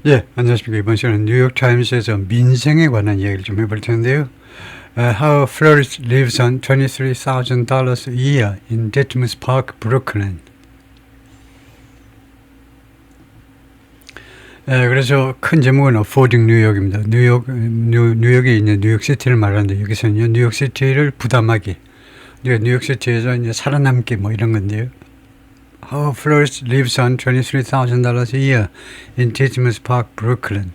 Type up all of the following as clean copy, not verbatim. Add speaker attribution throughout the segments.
Speaker 1: 예, 안녕하십니까. 이번 시간은 뉴욕타임스에서 민생에 관한 이야기를 좀 해볼 텐데요. How a florist lives on $23,000 a year in Ditmas Park, Brooklyn. 그래서 큰 제목은 Affording 뉴욕입니다. 뉴욕에 있는 뉴욕시티를 말하는데 여기서는요, 뉴욕시티를 부담하기. 뉴욕시티에서 이제 살아남기 뭐 이런 건데요. How a florist lives on $23,000 a year in Ditmas Park, Brooklyn.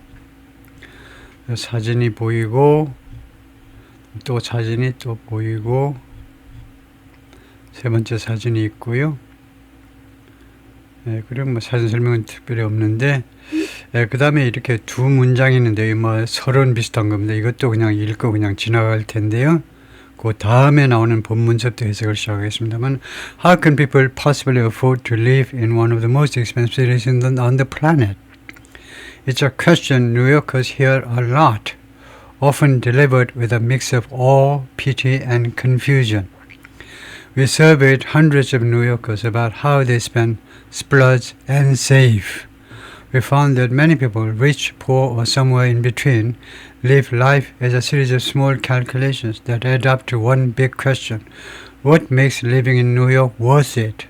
Speaker 1: 사진이 보이고 또 사진이 또 보이고 세 번째 사진이 있고요. 그리고 뭐 사진 설명은 특별히 없는데 그 다음에 이렇게 두 문장이 있는데 뭐 서론 비슷한 겁니다. 이것도 그냥 읽고 그냥 지나갈 텐데요. 그 다음에 나오는 본문서부터 해석을 시작하겠습니다만, How can people possibly afford to live in one of the most expensive cities on the planet? It's a question New Yorkers hear a lot, often delivered with a mix of awe, pity, and confusion. We surveyed hundreds of New Yorkers about how they spend, splurge, and save. We found that many people, rich, poor, or somewhere in between, live life as a series of small calculations that add up to one big question. What makes living in New York worth it?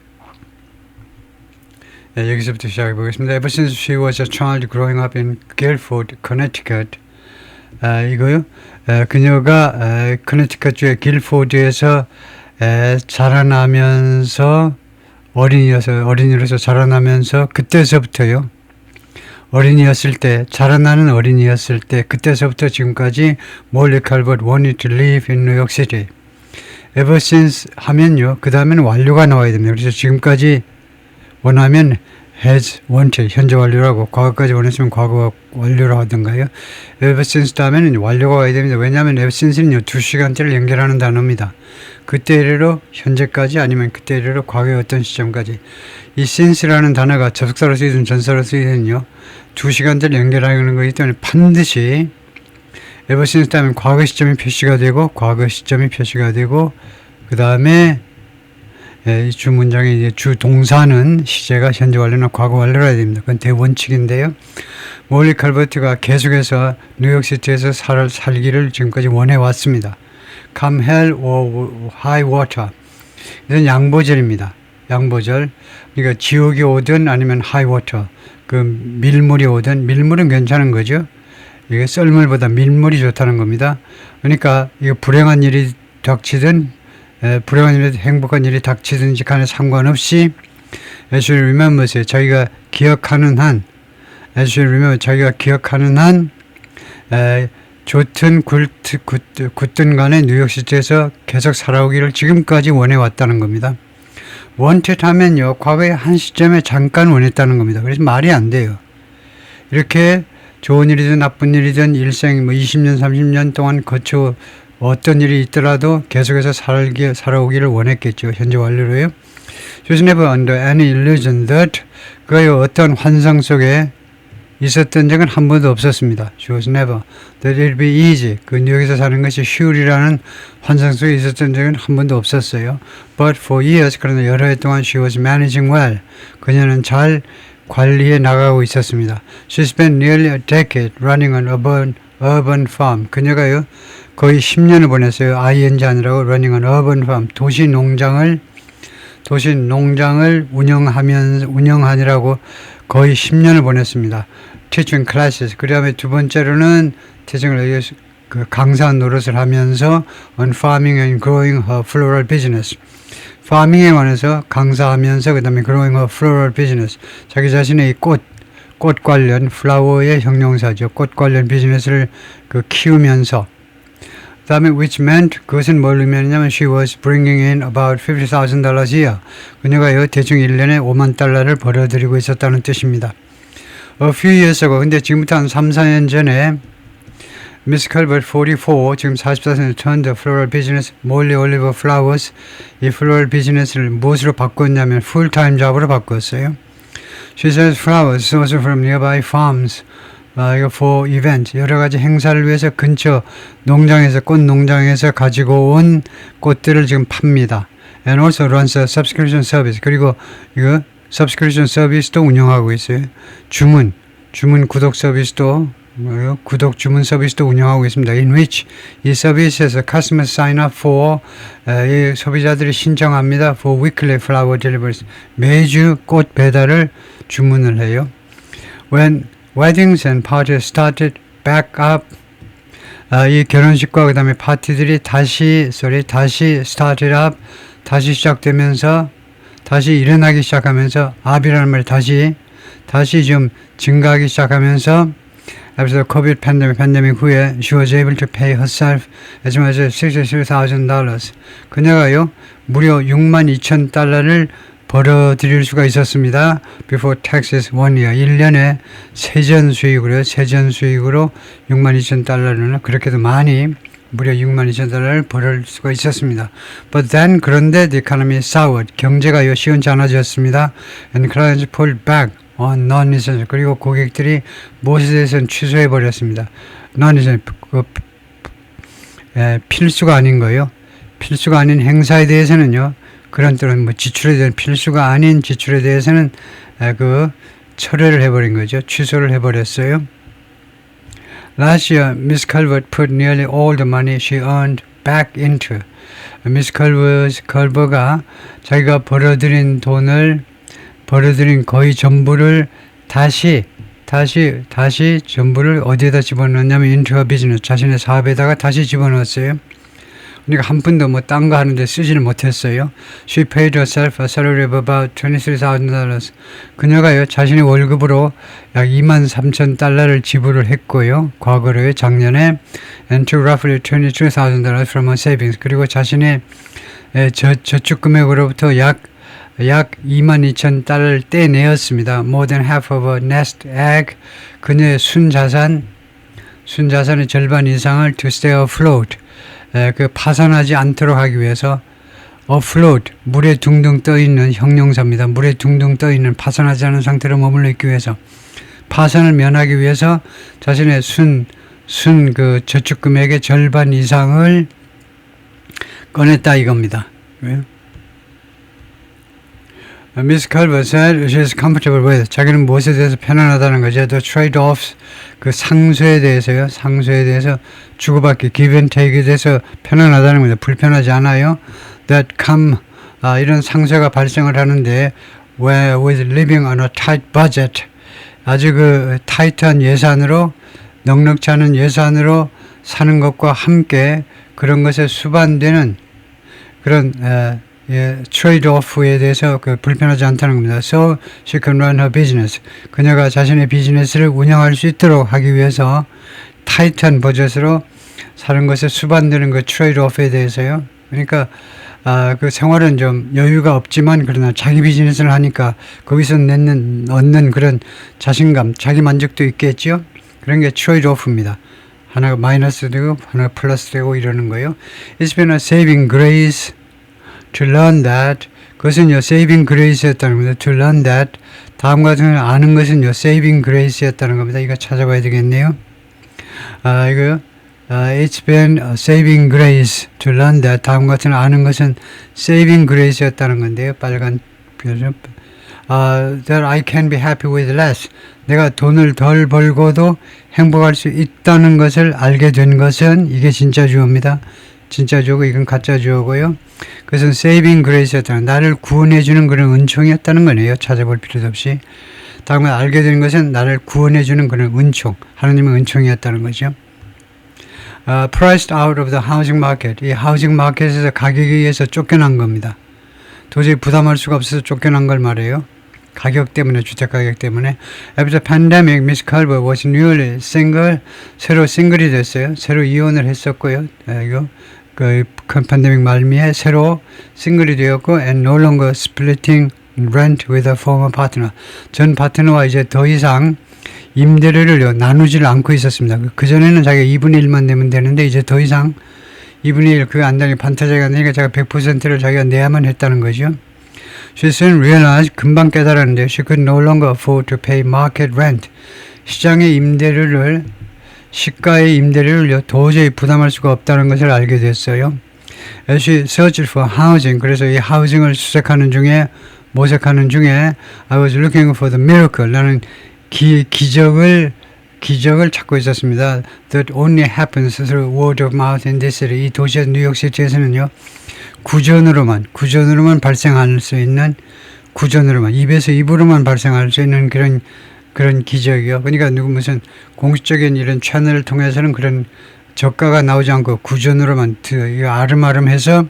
Speaker 1: 여기서부터 시작해 보겠습니다. Ever since she was a child growing up in Guilford, Connecticut. 이거요. 그녀가 커네티컷주의 길포드에서 자라나면서 어린이로서 자라나면서 그때서부터요. 어린이였을 때, 자라나는 어린이였을 때, 그때서부터 지금까지 몰리 칼버트 wanted to live in New York City. Ever since 하면요, 그 다음에는 완료가 나와야 됩니다. 그래서 지금까지 원하면 has wanted, 현재 완료라고, 과거까지 원했으면 과거 완료로 하던가요. Ever since 다음에는 완료가 와야 됩니다. 왜냐하면 ever since는요, 두 시간대를 연결하는 단어입니다. 그때 이래로 현재까지 아니면 그때 이래로 과거의 어떤 시점까지. 이 since라는 단어가 접속사로 쓰이든 전사로 쓰이든요, 두 시간대를 연결하는 거기 때문에 반드시 ever since 다음에 과거 시점이 표시가 되고, 과거 시점이 표시가 되고, 그 다음에 이 주 문장의 이제 주 동사는 시제가 현재 완료나 과거 완료로 해야 됩니다. 그건 대원칙인데요. 몰리 칼버트가 계속해서 뉴욕시티에서 살기를 지금까지 원해왔습니다. Come hell or high water. 이건 양보절입니다. 양보절. 그러니까 지옥이 오든 아니면 high water. 그 밀물이 오든, 밀물은 괜찮은 거죠. 이게 썰물보다 밀물이 좋다는 겁니다. 그러니까 이거 불행한 일이 닥치든 불행한 일이 행복한 일이 닥치든지 간에 상관없이 as you remember세요. 자기가 기억하는 한 as you remember 자기가 기억하는 한 좋든 굳든 간에 뉴욕시티에서 계속 살아오기를 지금까지 원해왔다는 겁니다. wanted 하면요, 과거의 한 시점에 잠깐 원했다는 겁니다. 그래서 말이 안 돼요. 이렇게 좋은 일이든 나쁜 일이든 일생 20년 30년 동안 거쳐 어떤 일이 있더라도 계속해서 살아오기를 원했겠죠. 현재 완료로요. She was never under any illusion that 그의 어떤 환상 속에 있었던 적은 한 번도 없었습니다. She was never that it would be easy. 그 뉴욕에서 사는 것이 쉬울이라는 환상 속에 있었던 적은 한 번도 없었어요. But for years, 그러나 여러 해 동안 she was managing well. 그녀는 잘 관리해 나가고 있었습니다. She spent nearly a decade running an urban farm. 그녀가요, 거의 10년을 보냈어요. ING 아니라고 running an urban farm. 도시 농장을 운영하느라고 거의 10년을 보냈습니다. Teaching classes. 그 다음에 두 번째로는 그 강사 노릇을 하면서 on farming and growing her floral business. 파밍에 관해서 강사하면서 그 다음에 growing her floral business. 자기 자신의 꽃 관련 플라워의 형용사죠. 꽃 관련 비즈니스를 키우면서. 그 다음에 which meant 그것은 뭘 의미하냐면 she was bringing in about $50,000 a year. 그녀가 대충 1년에 $50,000를 벌어들이고 있었다는 뜻입니다. A few years ago. 근데 지금부터 한 3, 4년 전에 Miss Calvert 44, 지금 44세는 turned the floral business, Molly Oliver Flowers, 이 floral business를 무엇으로 바꿨냐면 full-time job으로 바꿨어요. She sells flowers sourced from nearby farms for events. 여러 가지 행사를 위해서 근처 농장에서, 꽃 농장에서 가지고 온 꽃들을 지금 팝니다. And also runs a subscription service. 그리고 이거 subscription 서비스도 운영하고 있어요. 주문, 주문 구독 서비스도 구독 주문 서비스도 운영하고 있습니다. In which 이 서비스에서 customers sign up for 이 소비자들이 신청합니다. For weekly flower deliveries 매주 꽃 배달을 주문을 해요. When weddings and parties started back up 이 결혼식과 그 다음에 파티들이 다시 started up 다시 시작되면서 다시 일어나기 시작하면서 up이라는 말이 다시 좀 증가하기 시작하면서 after the COVID pandemic 후에 she was able to pay herself as much as $63,000 그녀가요 무려 62,000달러를 벌어들일 수가 있었습니다. Before taxes 1 year 1년에 세전 수익으로 62,000달러는 그렇게도 많이 무려 62,000달러를 벌을 수가 있었습니다. But then 그런데 the economy soured 경제가요 시원치 않아졌습니다. And clients pulled back on non-essential 그리고 고객들이 무엇에 대해서는 취소해 버렸습니다. non-essential 필수가 아닌 거예요. 필수가 아닌 행사에 대해서는요. 그런 또는 뭐 지출에 대한 필수가 아닌 지출에 대해서는 철회를 해버린 거죠. 취소를 해버렸어요. Last year, Miss Calvert put nearly all the money she earned back into. Miss Calvert가 자기가 벌어들인 거의 전부를 다시 전부를 어디에다 집어넣냐면 into her business, 자신의 사업에다가 다시 집어넣었어요. 그러니까 한 푼도 뭐 딴 거 하는데 쓰지를 못했어요. She paid herself a salary of about $23,000. 그녀가요 자신의 월급으로 약 23,000달러를 지불을 했고요. 과거로요 작년에 and took roughly $22,000 from her savings. 그리고 자신의 저축 금액으로부터 약 22,000달러를 떼내었습니다. More than half of her nest egg. 그녀의 순자산의 절반 이상을 to stay afloat. 파산하지 않도록 하기 위해서 afloat, 물에 둥둥 떠있는 형용사입니다. 물에 둥둥 떠있는 파산하지 않은 상태로 머물러 있기 위해서 파산을 면하기 위해서 자신의 그 저축금액의 절반 이상을 꺼냈다 이겁니다. Miss Calvert said she is comfortable with. 자기는 무엇에 대해서 편안하다는 거죠. The trade-offs, 그 상쇄에 대해서 주고받기, give and take에 대해서 편안하다는 거죠. 불편하지 않아요. That come, 이런 상쇄가 발생을 하는데 with living on a tight budget, 아주 타이트한 예산으로, 넉넉지 않은 예산으로 사는 것과 함께 그런 것에 수반되는 그런 트레이드-오프에 대해서 불편하지 않다는 겁니다. So she can run her business. 그녀가 자신의 비즈니스를 운영할 수 있도록 하기 위해서 타이트한 버젯으로 사는 것에 수반되는 그 트레이드-오프에 대해서요. 그러니까 그 생활은 좀 여유가 없지만 그러나 자기 비즈니스를 하니까 거기서 얻는 그런 자신감, 자기 만족도 있겠죠. 그런 게 트레이드-오프입니다. 하나가 마이너스 되고 하나가 플러스 되고 이러는 거예요. It's been a saving grace to learn that. 그것은요 saving grace였다는 겁니다. To learn that. 다음과 같은 아는 것은요 saving grace였다는 겁니다. 이거 찾아봐야 되겠네요. It's been a saving grace to learn that. 다음과 같은 아는 것은 saving grace였다는 건데요. 빨간 표정. That I can be happy with less. 내가 돈을 덜 벌고도 행복할 수 있다는 것을 알게 된 것은 이게 진짜 주어입니다. 진짜 주어고 이건 가짜 주어고요. 그것은 saving grace였다는 나를 구원해주는 그런 은총이었다는 거네요. 찾아볼 필요도 없이. 다음에 알게 된 것은 나를 구원해주는 그런 은총, 하나님의 은총이었다는 거죠. Priced out of the housing market. 이 하우징 마켓에서 가격에 의해서 쫓겨난 겁니다. 도저히 부담할 수가 없어서 쫓겨난 걸 말해요. 가격 때문에, 주택 가격 때문에. After the pandemic, Miss Calvert was newly single. 새로 싱글이 됐어요. 새로 이혼을 했었고요. 그 팬데믹 말미에 새로 싱글이 되었고 and no longer splitting rent with a former partner. 전 파트너와 이제 더 이상 임대료를 나누지를 않고 있었습니다. 그전에는 자기가 2분의 1만 내면 되는데 이제 더 이상 2분의 1 그게 안 되니까 반타작이 안 되니까 자기가 100%를 자기가 내야만 했다는 거죠. She soon realized, 금방 깨달았는데 she could no longer afford to pay market rent. 시장의 임대료를 시가의 임대료를 도저히 부담할 수가 없다는 것을 알게 됐어요. As she searched for housing, 그래서 이 하우징을 모색하는 중에 I was looking for the miracle. 나는 기적을 찾고 있었습니다. That only happens through word of mouth in this city. 이 도시 뉴욕시티에서는요. 구전으로만 발생할 수 있는 입에서 입으로만 발생할 수 있는 그런 기적이요. 그러니까 무슨 공식적인 이런 채널을 통해서는 그런 저가가 나오지 않고 구전으로만 아름아름해서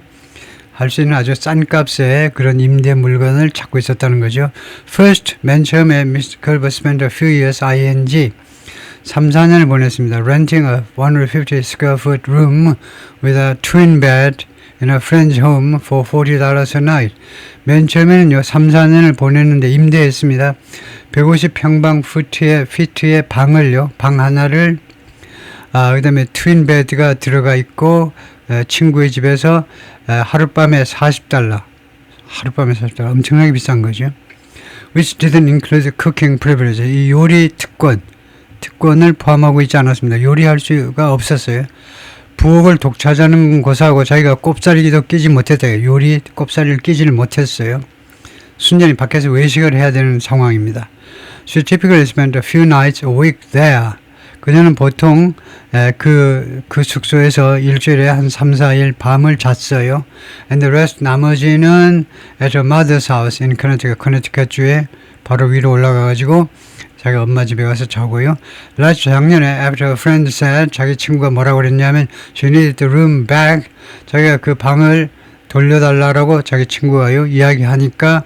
Speaker 1: 할 수 있는 아주 싼 값의 그런 임대 물건을 찾고 있었다는 거죠. First, 맨 처음에 Mr. Culver spent a few years ing 3, 4년을 보냈습니다. Renting a 150 square foot room with a twin bed in a friend's home for $40 a night. 맨 처음에는요, 3, 4년을 보냈는데 임대했습니다. 150평방 피트의 방 하나를, 그 다음에 트윈 베드가 들어가 있고, 친구의 집에서 하룻밤에 $40. 엄청나게 비싼 거죠. Which didn't include cooking privilege. 이 요리 특권을 포함하고 있지 않았습니다. 요리할 수가 없었어요. 부엌을 독차지하는 곳하고 자기가 꼽사리도 끼지 못했대요. 요리 꼽사리를 끼지를 못했어요. 순전히 밖에서 외식을 해야 되는 상황입니다. She typically spent a few nights a week there. 그녀는 보통 그 숙소에서 일주일에 한 3, 4일 밤을 잤어요. And the rest, 나머지는 at her mother's house in Connecticut주에 바로 위로 올라가가지고 자기 엄마 집에 가서 자고요. 작년에 after a friend said, 자기 친구가 뭐라고 그랬냐면 she needed the room back. 자기가 그 방을 돌려달라고 자기 친구가요 이야기하니까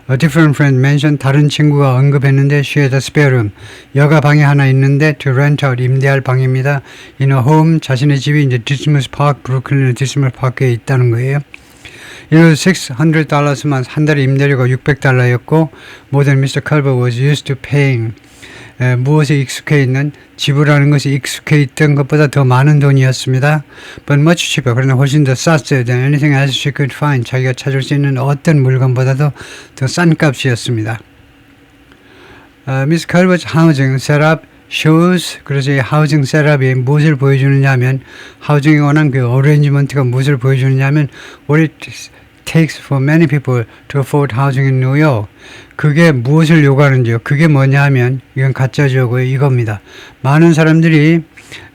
Speaker 1: a different friend mentioned, 다른 친구가 언급했는데 she had a spare room. 여가 방이 하나 있는데 to rent out, 임대할 방입니다. in a home, 자신의 집이 이제 디스머스 파크, 브루클린 디스머스 파크에 있다는 거예요. 이로 $600만 한 달에 임대료가 $600였고 more than Mr. Culver was used to paying. 무엇에 익숙해 있는, 지불하는 것이 익숙해 있던 것보다 더 많은 돈이었습니다. But much cheaper. 그러나 훨씬 더 쌌어요. Than anything else she could find. 자기가 찾을 수 있는 어떤 물건보다도 더 싼 값이었습니다. Miss Culver's housing setup shows. 그래서 이 하우징 셋업이 무엇을 보여주느냐 하면, 하우징에 관한 그 어레인지먼트가 무엇을 보여주느냐 하면 what it takes for many people to afford housing in New York. 그게 무엇을 요구하는지요? 그게 뭐냐 하면 이건 가짜죠고요. 이겁니다. 많은 사람들이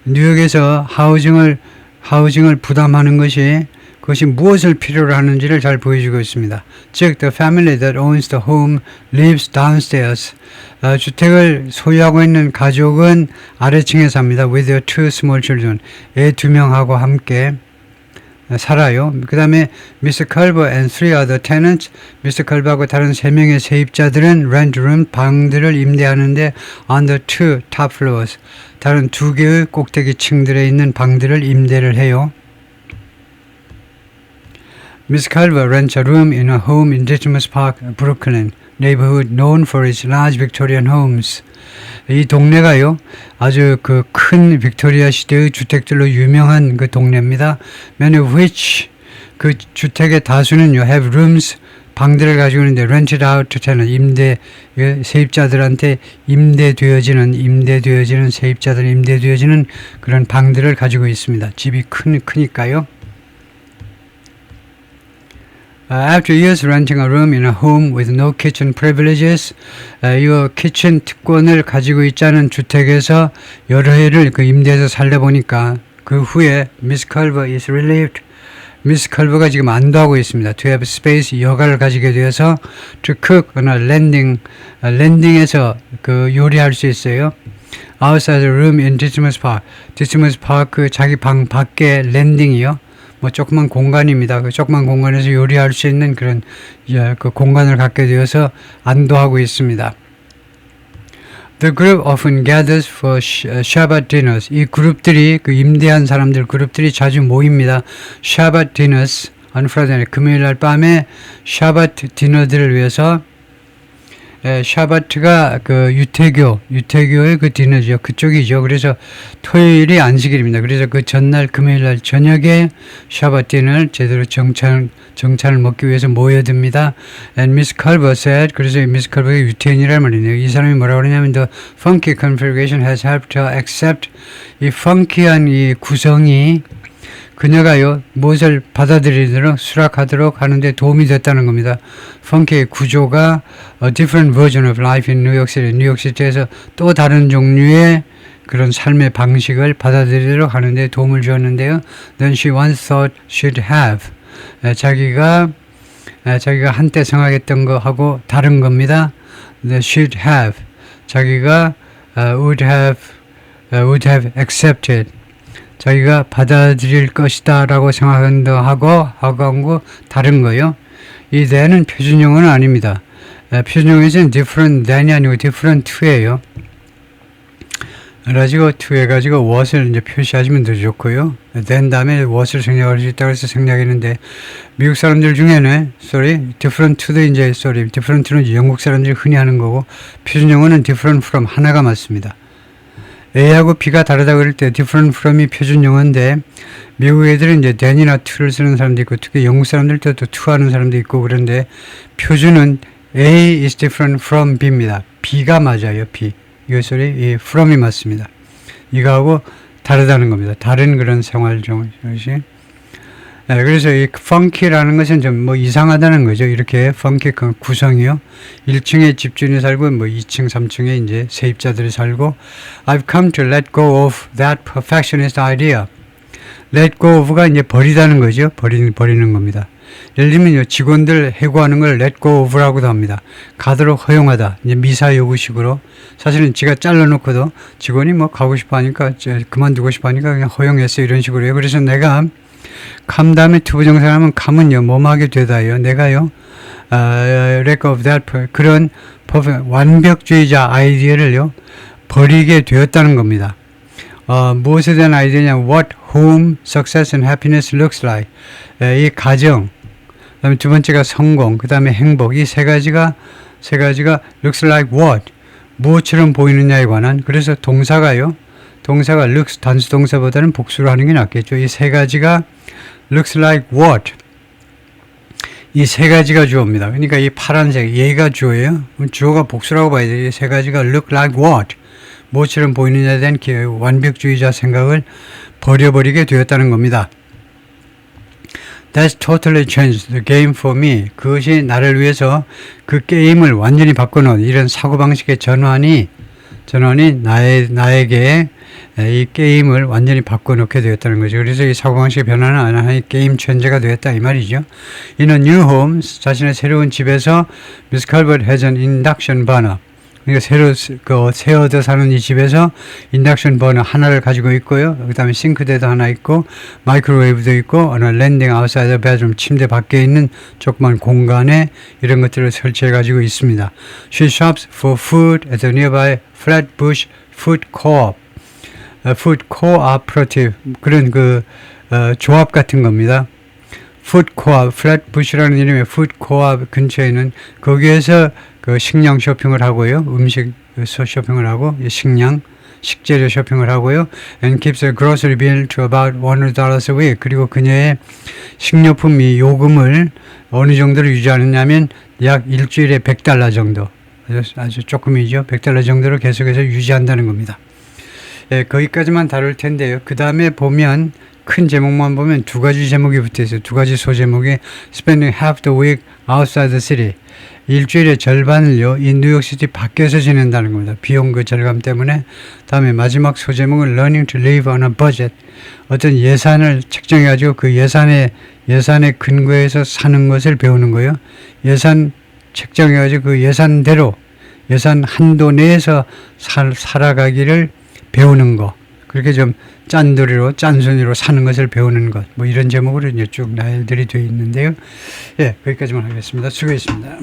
Speaker 1: 뉴욕에서 하우징을 부담하는 그것이 무엇을 필요로 하는지를 잘 보여주고 있습니다. 즉, the family that owns the home lives downstairs. 주택을 소유하고 있는 가족은 아래층에 삽니다. with their two small children. 애 2명하고 함께 살아요. 그 다음에 Mr. Culver and 3 other tenants, Mr. Culver하고 다른 3명의 세입자들은 rent room, 방들을 임대하는데 on the 2 top floors, 다른 2개의 꼭대기 층들에 있는 방들을 임대를 해요. Miss Culver rents a room in a home in Dismas Park, Brooklyn, neighborhood known for its large Victorian homes. 이 동네가요, 아주 그 큰 빅토리아 시대의 주택들로 유명한 그 동네입니다. Many of which, 그 주택의 다수는요, have rooms, 방들을 가지고 있는데 rented out to tenant, 세입자들한테 임대되어지는 세입자들 임대되어지는 그런 방들을 가지고 있습니다. 집이 크니까요. After years renting a room in a home with no kitchen privileges, 이 키친 특권을 가지고 있지 않은 주택에서 여러 해를 그 임대해서 살다 보니까 그 후에 Miss Culver is relieved. Miss Culver가 지금 안도하고 있습니다. To have space, 여가를 가지게 되어서 to cook on a landing, 랜딩에서 그 요리할 수 있어요. Outside the room in Dismas Park. Dismas Park 그 자기 방 밖에 랜딩이요. 뭐 조그만 공간입니다. 그 조그만 공간에서 요리할 수 있는 그런 그 공간을 갖게 되어서 안도하고 있습니다. The group often gathers for Shabbat dinners. 이 그룹들이 그 임대한 사람들 그룹들이 자주 모입니다. Shabbat dinners on Friday night. 금요일 날 밤에 샤바트 디너들을 위해서 샤바트가 그 유태교의 그 디너죠. 그쪽이죠. 그래서 토요일이 안식일입니다. 그래서 그 전날 금요일 날 저녁에 샤바트 디너를 제대로 정찬을 먹기 위해서 모여듭니다. And Miss Culver said, 그래서 Miss Culver가 유태인이란 말이네요. 이 사람이 뭐라고 그러냐면 the funky configuration has helped her accept 이 funky한 이 구성이 그녀가요 무엇을 받아들이도록 수락하도록 하는데 도움이 됐다는 겁니다. 펑키의 구조가 a different version of life in New York City, 뉴욕시티에서 또 다른 종류의 그런 삶의 방식을 받아들이도록 하는데 도움을 주었는데요. Then she once thought she'd have. 자기가 한때 생각했던 거하고 다른 겁니다. She'd have. 자기가 would have accepted. 자기가 받아들일 것이다 라고 생각한 거하고 다른 거요. 이 then은 표준형은 아닙니다. 표준형에서는 different than이 아니고 different to예요. 그래가지고 to 해가지고 what을 이제 표시하시면 더 좋고요. then 다음에 what을 생략할 수 있다고 해서 생략했는데 미국 사람들 중에는 different to도 이제 different to는 영국 사람들이 흔히 하는 거고 표준형어는 different from 하나가 맞습니다. A하고 B가 다르다고 그럴 때 different from이 표준형어인데 미국 애들은 이제 than이나 to를 쓰는 사람도 있고 특히 영국 사람들도 또 to 하는 사람도 있고 그런데 표준은 A is different from B입니다. B가 맞아요. B. 이 from이 맞습니다. 이거하고 다르다는 겁니다. 다른 그런 생활 정식. 그래서 이 funky라는 것은 좀 뭐 이상하다는 거죠. 이렇게 funky 구성이요. 1층에 집주인이 살고 2층, 3층에 이제 세입자들이 살고 I've come to let go of that perfectionist idea. let go of가 이제 버리다는 거죠. 버리는 겁니다. 예를 들면 직원들 해고하는 걸 let go of라고도 합니다. 가도록 허용하다. 이제 미사 요구식으로 사실은 지가 잘라놓고도 직원이 뭐 가고 싶어 하니까 그만두고 싶어 하니까 그냥 허용했어 이런 식으로 해요. 그래서 내가 come 다음에 투부정사하면 come은요 뭐하게 되다요. 내가요 let go of that 그런 완벽주의자 아이디어를요 버리게 되었다는 겁니다. 무엇에 대한 아이디어냐? What home success and happiness looks like. 이 가정, 그다음에 두 번째가 성공, 그다음에 행복. 이 세 가지가 looks like what? 무엇처럼 보이느냐에 관한. 그래서 동사가 looks 단수 동사보다는 복수로 하는 게 낫겠죠. 이 세 가지가 looks like what? 이 세 가지가 주어입니다. 그러니까 이 파란색 얘가 주어예요. 주어가 복수라고 봐야 돼요. 이 세 가지가 look like what? 무엇처럼 보이느냐에 대한 완벽주의자 생각을 버려버리게 되었다는 겁니다. That's totally changed the game for me. 그것이 나를 위해서 그 게임을 완전히 바꿔놓은 이런 사고방식의 전환이 나에게 이 게임을 완전히 바꿔놓게 되었다는 거죠. 그래서 이 사고방식의 변화는 하나의 게임 체인저가 되었다 이 말이죠. In a new home, 자신의 새로운 집에서 Miss Calvert has an induction burner. 그러니까 새 얻어 사는 이 집에서 인덕션 버너 하나를 가지고 있고요. 그 다음에 싱크대도 하나 있고 마이크로웨이브도 있고 어느 랜딩 아웃사이더 베드룸 침대 밖에 있는 조그만 공간에 이런 것들을 설치해 가지고 있습니다. She shops for food at the nearby Flatbush Food Co-op, Food Cooperative 그런 조합 같은 겁니다. Food Co-op, Flatbush라는 이름의 Food Co-op 근처에 있는 거기에서 그 식량 쇼핑을 하고요. 음식 쇼핑을 하고 식재료 쇼핑을 하고요. And keeps a grocery bill to about $100 a week. 그리고 그녀의 식료품 요금을 어느 정도로 유지하느냐면 약 일주일에 $100 정도. 아주 조금이죠. $100 정도로 계속해서 유지한다는 겁니다. 거기까지만 다룰 텐데요. 그 다음에 보면 큰 제목만 보면 두 가지 제목이 붙어 있어요. 두 가지 소제목이 Spending half the week outside the city. 일주일의 절반을요, 이 뉴욕시티 밖에서 지낸다는 겁니다. 비용 절감 때문에. 다음에 마지막 소제목은 Learning to live on a budget. 어떤 예산을 책정해가지고 그 예산의 근거에서 사는 것을 배우는 거예요. 예산 책정해가지고 그 예산대로, 예산 한도 내에서 살아가기를 배우는 거. 그렇게 좀 짠순이로 사는 것을 배우는 것. 뭐 이런 제목으로 이제 쭉 나열들이 되어 있는데요. 예, 거기까지만 하겠습니다. 수고했습니다.